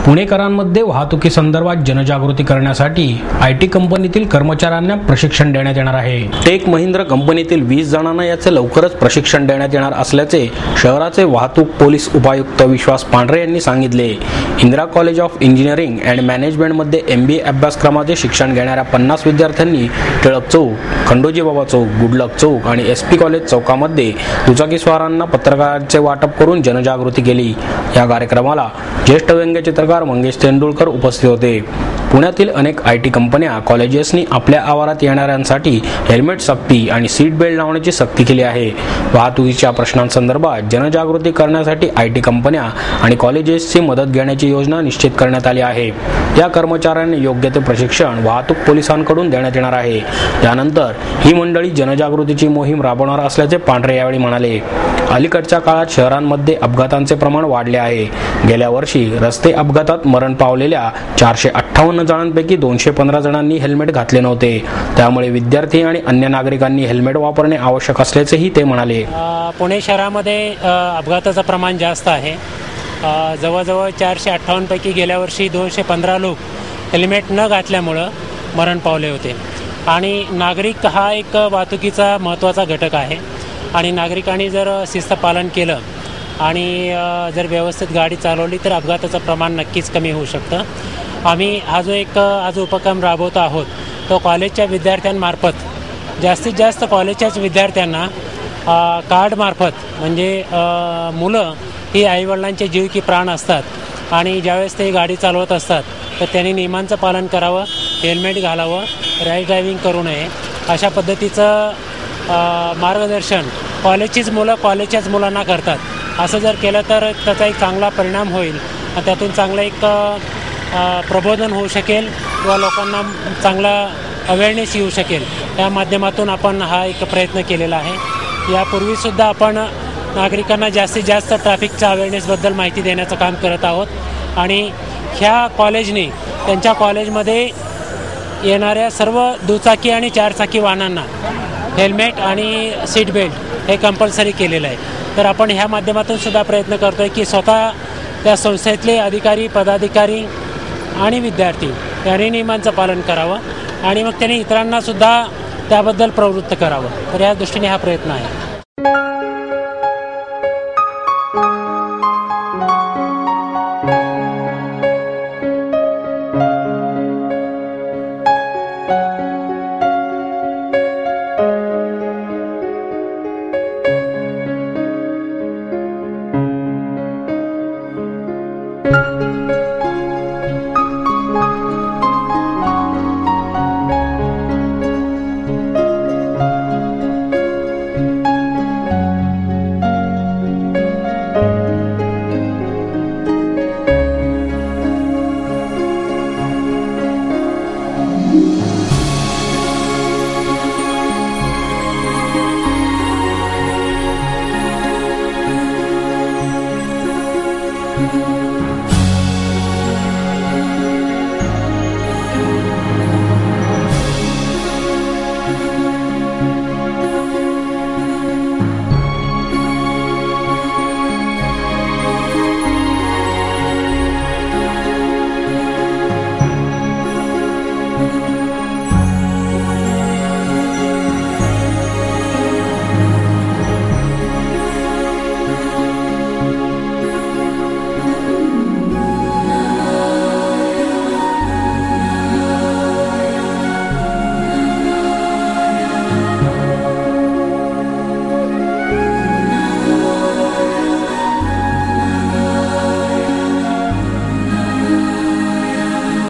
पुणेकरांमध्ये वाहतुकीसंदर्भात जनजागृती करण्यासाठी आयटी कंपनीतील कर्मचाऱ्यांना प्रशिक्षण देण्यात येणार आहे। टेक महिंद्रा कंपनीतील 20 जणांना याचे लवकरच प्रशिक्षण देण्यात येणार असल्याचे शहराचे वाहतूक पोलीस उपायुक्त विश्वास पांढरे यांनी सांगितले। Indira college of engineering and मॅनेजमेंटमध्ये MBA अभ्यासक्रमाचे शिक्षण घेणाऱ्या 50 विद्यार्थ्यांनी टिळक चौक, खंडोजी बाबा चौक, गुडलक चौक आणि SP कॉलेज चौकामध्ये दुचाकीस्वारांना पत्रकारांचे वाटप करून जनजागृती केली। या कार्यक्रमाला ज्येष्ठ व्यंगचित्रकार मंगेश तेंडुलकर उपस्थित होते। पुण्यातील अनेक IT कंपन्या, कॉलेजेसनी आपल्या आवारात येणाऱ्यांसाठी हेल्मेट सक्ती आणि सीट बेल्ट लावण्याची सक्ती केली आहे। वाहतुकीच्या प्रश्नांसंदर्भात जनजागृती करण्यासाठी IT कंपन्या आणि कॉलेजेसची मदत घेण्याची योजना निश्चित करण्यात आली आहे। या कर्मचाऱ्यांना योग्य ते प्रशिक्षण वाहतूक पोलिसांकडून देण्यात येणार आहे। त्यानंतर ही मंडळी जनजागृतीची मोहीम राबवणार असल्याचे पांढरे यावेळी म्हणाले। अलीकडच्या काळात शहरांमध्ये अपघातांचे प्रमाण वाढले आहे। गेल्या वर्षी रस्ते अपघातात मरण पावलेल्या 458 जणांपैकी 215 जणांनी हेल्मेट घातले नव्हते। त्यामुळे विद्यार्थी आणि अन्य नागरिकांनी हेल्मेट वापरणे आवश्यक असल्याचेही ते म्हणाले। पुणे शहरामध्ये अपघाताचं प्रमाण जास्त आहे। जवळजवळ 458 पैकी गेल्या वर्षी 215 लोक हेल्मेट न घातल्यामुळं मरण पावले होते। आणि नागरिक हा एक वाहतुकीचा महत्त्वाचा घटक आहे आणि नागरिकांनी जर शिस्त पालन केलं आणि जर व्यवस्थित गाडी चालवली तर अपघाताचं प्रमाण नक्कीच कमी होऊ शकतं। आम्ही हा जो आज उपक्रम राबवतो आहोत तो कॉलेजच्या विद्यार्थ्यांमार्फत जास्तीत जास्त कॉलेजच्याच विद्यार्थ्यांना कार्डमार्फत म्हणजे मुलं ही आईवडिलांचे जीव की प्राण असतात आणि ज्यावेळेस ते गाडी चालवत असतात तर त्यांनी नियमांचं पालन करावं, हेल्मेट घालावं, रॅश ड्रायव्हिंग करू नये अशा पद्धतीचं मार्गदर्शन कॉलेजचीच मुलं कॉलेजच्याच मुलांना करतात। असं जर केलं तर त्याचा एक चांगला परिणाम होईल आणि त्यातून चांगलं एक प्रबोधन होऊ शकेल किंवा लोकांना चांगला अवेअरनेस येऊ शकेल। त्या माध्यमातून आपण हा एक प्रयत्न केलेला आहे। यापूर्वीसुद्धा आपण नागरिकांना जास्तीत जास्त ट्रॅफिकच्या अवेअरनेसबद्दल माहिती देण्याचं काम करत आहोत आणि ह्या कॉलेजने त्यांच्या कॉलेजमध्ये येणाऱ्या सर्व दुचाकी आणि चारचाकी वाहनांना हेल्मेट आणि सीट बेल्ट हे कंपल्सरी केलेलं आहे। तर आपण ह्या माध्यमातून सुद्धा प्रयत्न करतो आहे की स्वतः त्या संस्थेतले अधिकारी, पदाधिकारी आणि विद्यार्थी यांनी नियमांचं पालन करावं आणि मग त्यांनी इतरांना सुद्धा त्याबद्दल प्रवृत्त करावं। तर या दृष्टीने हा प्रयत्न आहे।